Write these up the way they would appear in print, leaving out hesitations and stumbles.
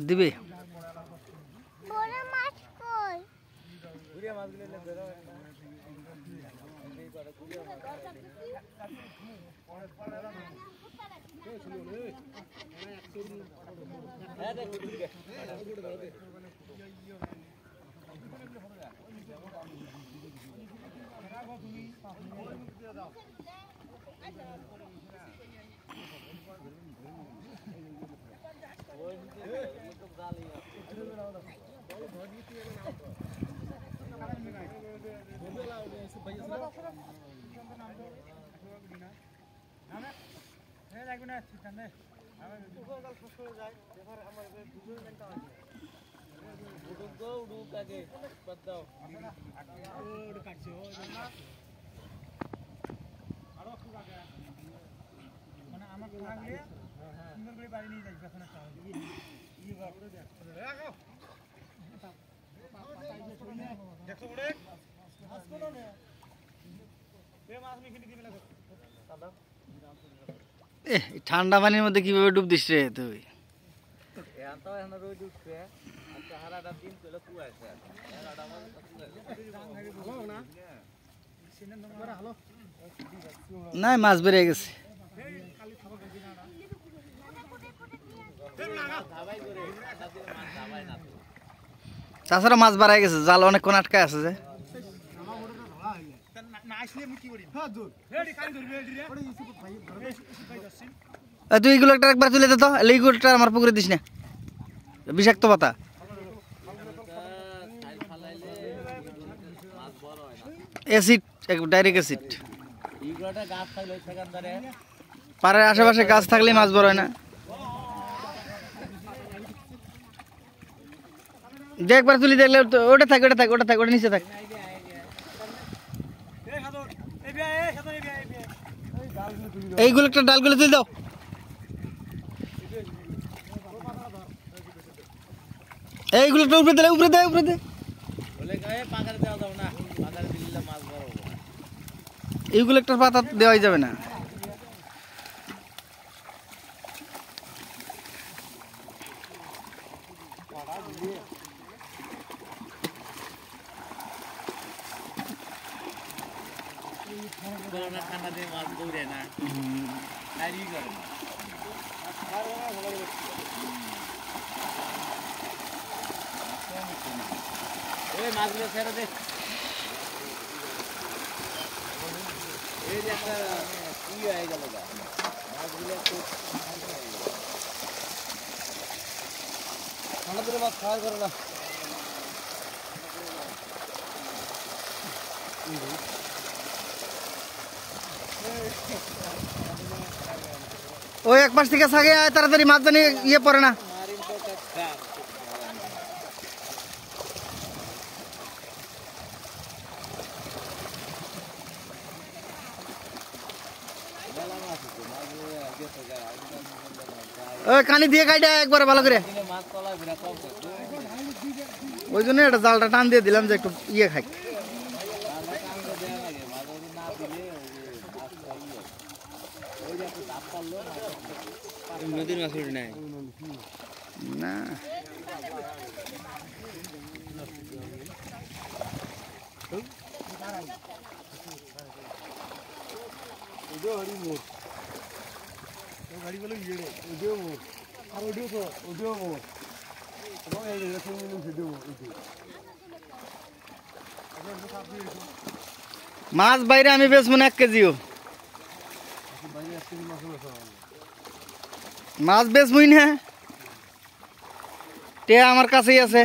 দিবে ঠান্ডা পানির মধ্যে কিভাবে ডুব দিস রে তুই? না মাছ বেরিয়ে গেছে। তাছাড়া মাছ বাড়াই গেছে, জাল অনেকক্ষণ আটকায় আছে যে। তুই এগুলো একটা একবার তুলে দে তো, এইগুলোটা আমার পুকুরে দিস না, বিষাক্ত পাতা। Acid, direct acid. পাড়ার আশেপাশে গাছ থাকলে মাছ বড় হয় না। যে একবার তুলি দেখলে ওটা থাক, ওটা থাক, ওটা থাক, ওটা নিচে থাক। এইগুলো একটা ডালগুলো তুলে দাও। এইগুলো একটা উপরে দে, উপরে দে, উপরে দে। এইগুলো একটা পাতা দেওয়াই যাবে না। ঠান্ডা দিয়ে মাছ দৌড়ে না, মাছগুলো ছেড়ে দে। এই যে একটা হয়ে গেল মাছগুলো, ঠান্ডা দিলে মাছ খাওয়া করে না। ওই এক পাশ থেকে সাগে তাড়াতাড়ি মাছ জানি ইয়ে পড়ে না। ওই কানি দিয়ে কাইটা একবারে ভালো করে, ওই জন্য এটা জালটা টান দিয়ে দিলাম যে একটু ইয়ে খাই। নদীর মাছ উঠে নাই না, মাছ বাইরে আমি বেচবো না 1 কেজিও মাছ বেচবই না, তে আমার কাছেই আছে।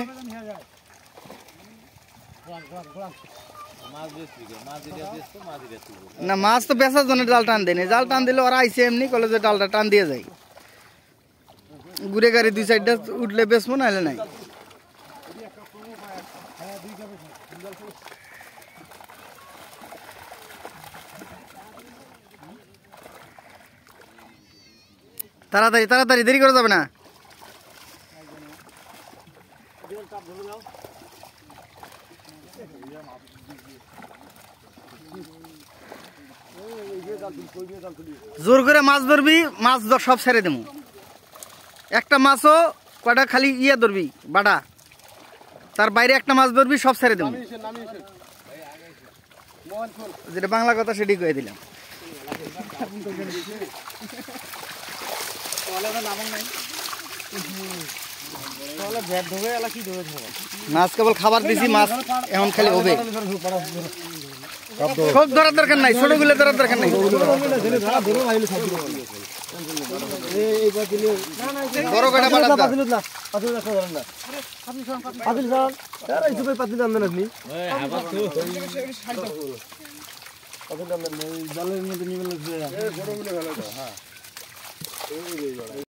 না মাছ তো বেচার জন্য ডাল টান দেয়, জাল টান দিলে ওরা আইসে এমনি কলেজে ডালটা টান দিয়ে যায়। ঘুরে গাড়ি 2 সাইডটা উঠলে বেচবো, নাহলে নাই। তাড়াতাড়ি তাড়াতাড়ি, দেরি করে যাবে না। জোর করে মাছ ধরবি, মাছ সব ছেড়ে দেবো। একটা মাছও কয়টা খালি ইয়ে ধরবি বাটা, তার বাইরে একটা মাছ ধরবি, সব ছেড়ে দেবো। যেটা বাংলা কথা সেটি কয়ে দিলাম। মাছ কেবল খাবার দিছি, মাছ এখন খালি হবে। শোক ধরার দরকার নাই, ছোট গুলো ধরার দরকার নাই। বড় কয়টা বাটা জলের মধ্যে নিয়ে